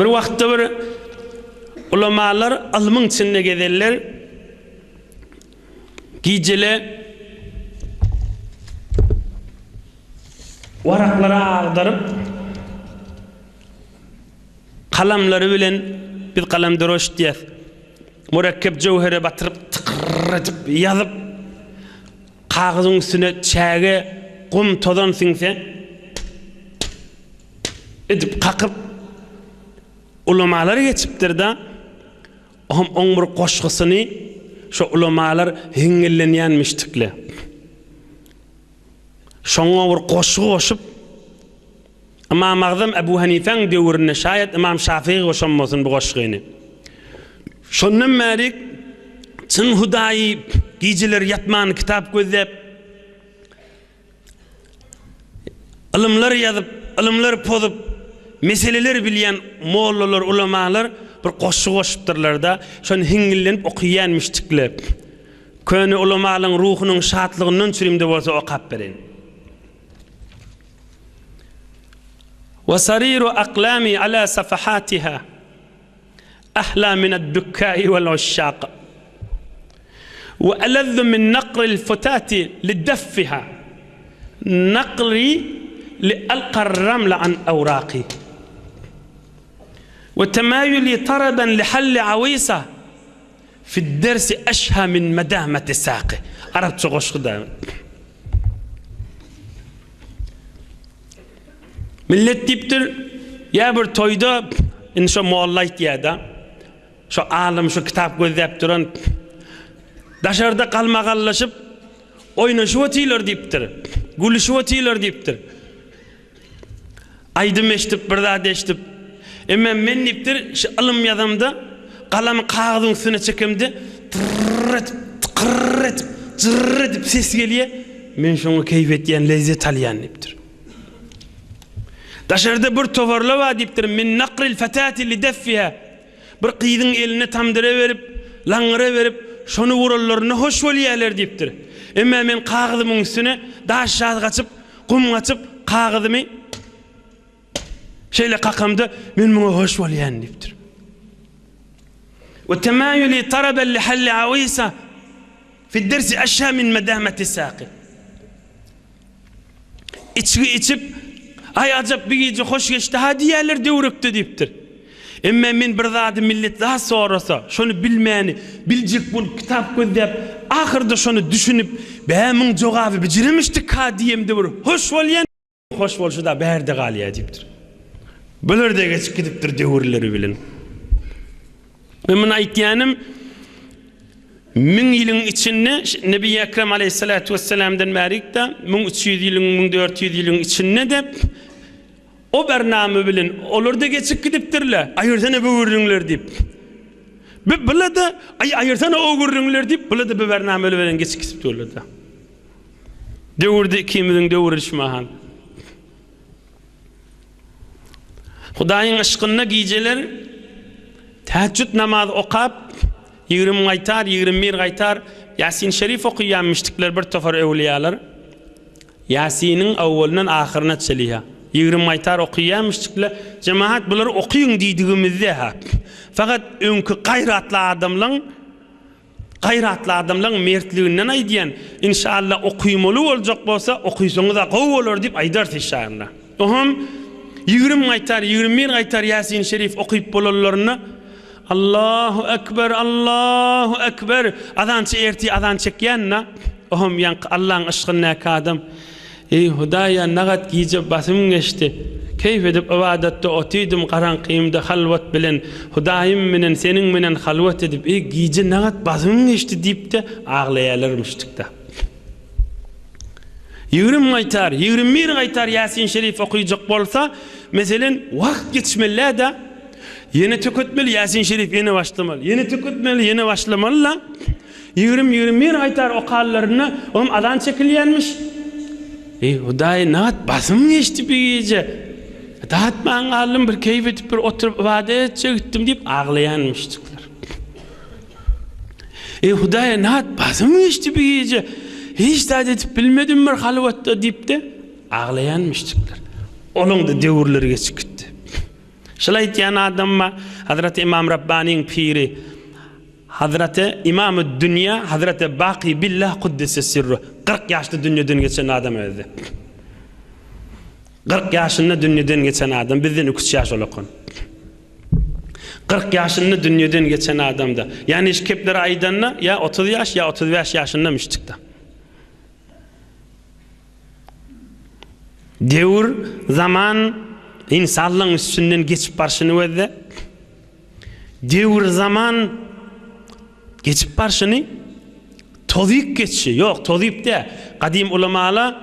Bir wagtda bir ulamalar almyň içinde gezerler. Gijele waraklara agdaryp kalamlary bilen bir kalamdaroş diýär. Murakkep jawhere batyryp tıkırtıp ýazyp kagyzyň üstüne çäge gum tozan siňse edip kakyp ulamalar geçipdir da oň bir goşgysyny şu ulamalar heňillenýänmiştikle. Şoňa bir goşgy goşup Imam Azam Ebu Hanifeň döwründe şayet Imam Şafii goşanmasyn bu goşgyny. Şondan bäri çyn Hudaý gijiler ýatmany kitap gözlep ilmler ýazyp, ilmler pozup, meseleler bilýän mollalar, ulamalar bir goşgy goşupdyrlar da şonu heňillenip okuýanmışdykle. Köni ulamalyň ruhunyň şatlygyndan çürimde bolsa okap beren. وسرير أقلامي على صفحاتها أحلى من الدكاء والعشاق وألذ من نقر الفتاة لدفها نقري لألقى الرمل عن أوراقي وتمايلي طربا لحل عويصة في الدرس أشهى من مدامة ساقي. عرفت غش قدام millet diptir ya bir toyda inşa muallayt ýa-da şu alim şu kitap gözläp duran daşarda kalmagallaşıp oynaşyp otylar diptir, gülüşip otylar diptir. Aýdym eşdip bir zat eşdip emma men diptir şu ilm ýazamda kalamy kagyzyň üstüne çekemdi tırrt tırrt tırrt ses gelýär, men şoňa keýf etýän, lezzet alýan diptir. Daşarda bir tovarla wa dipdir min naqril fatati li daffiha. Bir qydyň eline tamdyra berip, langyra berip, şonu wuralaryna hoş bolýarlar dipdir. Emma men kagyzymyň üstüne daş ýazgaçyp, gum gaçyp, kagyzymy şeýle qakamda men muňa hoş bolýan dipdir. Wa tamayuli taraban li hal awisa fi ad-dars ashha min madamati saqi. İçip ay acap bir gece hoş geçti hadiyeler döwrekdi dipdir. Emma men bir zady millet daha sorasa, şonu bilmeni, biljek bul kitap gözläp, ahyrda şonu düşünüp, "Bämiň jogaby bijirmişdik ka" diýemdi bir. Hoş bolýan, hoş bolşy da bärde galýa dipdir. Bölerde geçip gidipdir döwürleri bilen. Men muny aýtýanym 1000 ýylyň içinde Nebi Ekrem aleyhissalatu vesselamdan bärikde 1300 ýylyň 1400 ýylyň içinde de o bername bilen olurda geçip gidipdirler. Aýyrsana bu görüňler dip. Bilada aýyrsana o görüňler dip, bilada bu bername bilen geçip gidipdirler da. Döwürde ikimiziň döwürüşmahan. Hudaýyň aşkyna gijeler tahajjud namaz okap 20 gaytar, 21 gaytar Yasin Şerif okuýanmışdyklar bir tofar ewliýalar. Yasinin awwalynyň ahyryna çeliha. 20 gaytar okuýanmışdyklar. Jemaat bular okuýun diýdigimizde ha. Fakat öňkü gaýratly adamlaryň mertliginden aýdýan, inşallah okuýmaly boljak bolsa okuýsaňyz da gowy bolar diýip aýdar inşallah. Oham 20 gaytar, 21 gaytar Yasin Şerif okuýup bolanlaryna Allahu Ekber, Allahu Ekber. Adançı erti adan çekýänna, ohum yan Allah'ın aşkyna kadam. Ey Hudaýa nagat gije basym geçti. Keyf edip ibadatda otydym garaňkymda halwat bilen Hudaýym menen seniň menen halwat edip gije nagat basym geçti diýip de aglaýarlarmışdyk da. 20 gaytar, 21 gaytar Yasin Şerif okuýjak bolsa, meselen wagt geçmeli da yeni tökütmeli Yasin Şerif yeni başlamalı. Yeni tökütmeli yeni başlamalı la. 20-21 aytar oqallaryna oğlum adan çekilýänmiş. Hudaý naat basym geçti bir gece. Daat maň alym bir keyf etip bir oturup ibadet çekdim diýip aglaýanmışdyklar. Hudaý naat basym geçti bir gece. Hiç daat etip bilmedim bir halwatda diýip de aglaýanmışdyklar. Onuň da döwürleri geçip gitdi. Şolay diýen adamma Hazreti İmam Rabbani'nin piri Hazreti İmam-ı Dünya Hazreti Baqi Billah Kuddise Sirru 40 yaşlı dünyadan geçen adam öldü. 40 yaşında dünyadan geçen adam bizden 3 yaş olakon. 40 yaşında dünyadan geçen adamda. Yani iş kepleri aydanna ya 30 yaş ya 35 yaşında müştikta. Devir zaman insanlığın üstünden geçip barşını ödü. Devir zaman geçip barşını tozip geçi. Yok tozip de kadim ulamalar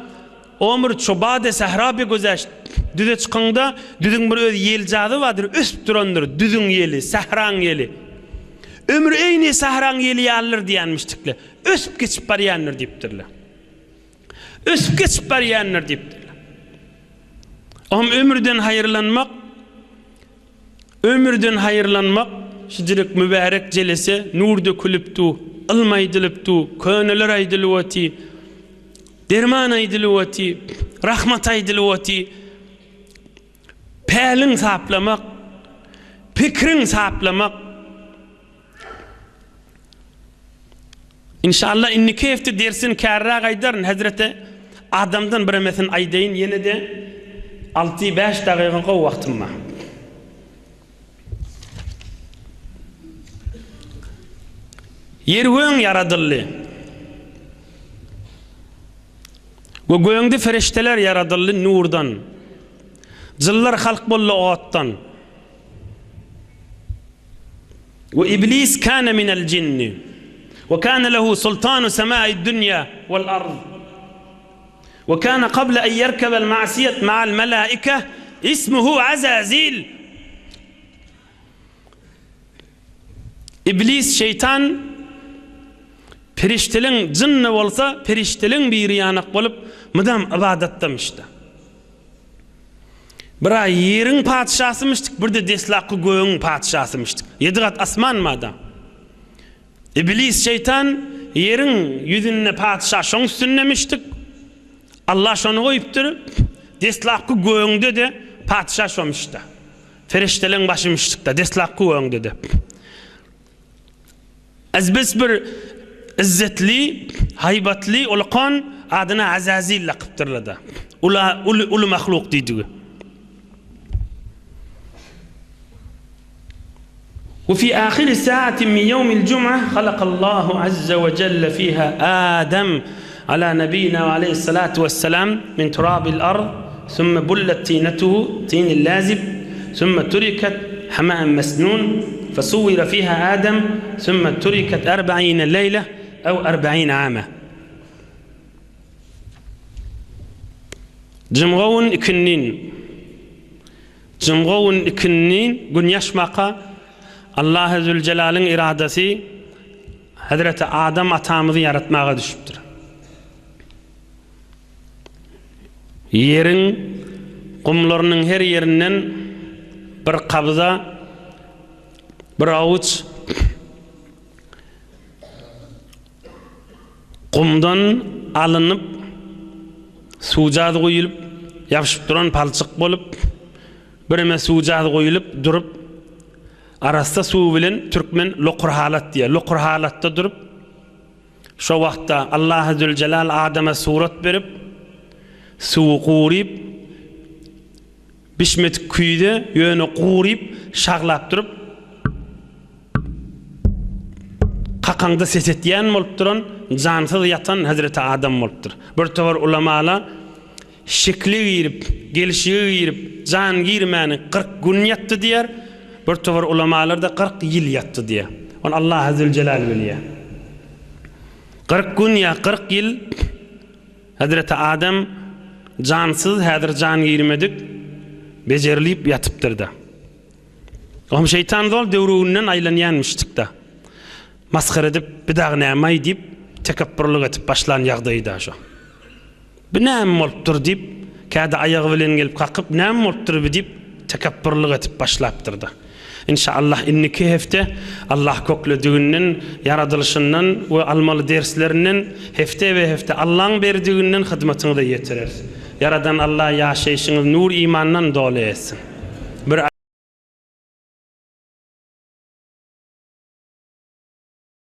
ömür çobade sahra bir gözeşti. Düze çıkanda düzün bir öz yel jadı vardır. Ösüp durandır. Düzün yeli, sahran yeli. Ömür eyni sahran yeli yalır diýenmişdikler. Ösüp geçip barýanlar diýipdirler. Ösüp geçip barýanlar diýipdirler. Ömürden hayırlanmak şidirek mübarek jelese nur dökülüpdu, ilm aýdylypdy, köneler aýdylywati, derman aýdylywati, rahmat aýdylywati. Pelin saplamak, pikrin saplamak. İnşallah inni keyfti dersin kärra gaýdaryn Hazreti Adamdan bir mesin aýdaýyn ýene de 6-5 dagyga wagtym bar. Yer göň yaradyldy. Bu göňde ferişteler yaradyldy nurdan. Zillar halk bollu oğattan. Ve iblis kana minel cinni. Ve kana lehu sultanu semai dünya vel ard. Ve kana qabla en yerkebel ma'siyet ma'al melaike ismuhu Azazil. İblis şeytan periştelin cinni olsa periştelin bir yanak bolup mıdam ibadetdemişdi. Bira yerin padişasımıştık, bir de deslakı göğün padişasımıştık. 7 kat asman mı adam? İblis şeytan yerin yüzünne padişah şon üstünlemiştik. Allah şonu koyuptur. Deslakı göğünde de padişah şomıştı. Feriştelerin başımıştık da deslakı göğünde de. Azbis bir izzetli, haybatli olkan adına Azazil lakıptırladı. Ulu mahluk deydiği. وفي آخر ساعة من يوم الجمعة خلق الله عز وجل فيها آدم على نبينا وعليه الصلاة والسلام من تراب الأرض ثم بلت طينته طين اللازب ثم تركت حماء مسنون فصور فيها آدم ثم تركت 40 ليلة أو 40 عاما. جمغون ikinin gün yaşmaqa Allah Zülcelal'ın iradesi Hazreti Adam atamızı yaratmağa düşüptür. Yerin kumlarının her yerinden bir kabza, bir avuç kumdan alınıp sucad koyulup yapışıp duran palçık bolup birime sucad koyulup durup arasında su bilen Türkmen lokur halat diye. Lokur halatta durup şu vaqtda Allah Zülcelal Adem'e surat berip suwu qurip bişmet küyde yönü qurip şaglap durup qaqangda ses etýän bolup duran jansız yatan Hazreti Adam bolupdyr. Bir tawar ulamalar şekli girip, gelişigi girip, jan girmeni 40 gün yatdy diýer. Bir tawar ulamalar da 40 yıl yattı diye. On Allah Azze Celal biliyor. 40 gün ya 40 yıl Hazreti Adem cansız, hadir can girmedik, becerilip yatıptır da. Oğlum şeytan zol devruğundan aylanyanmıştık da. Maskar edip, bir dağ näme deyip, tekabbürlük etip başlan yağdaydı aşo. Bir näme olupdur deyip, kâda ayağı bilen gelip kakıp, näme olupdur deyip, tekabbürlük etip başlaptır da. İnşallah inniki hefte Allah köklediğinden, yaradılışından ve almalı derslerinden hefte ve hefte Allah'ın verdiğinden hizmetini de yetirir. Yaradan Allah yaşayışınız nur imandan dolu etsin.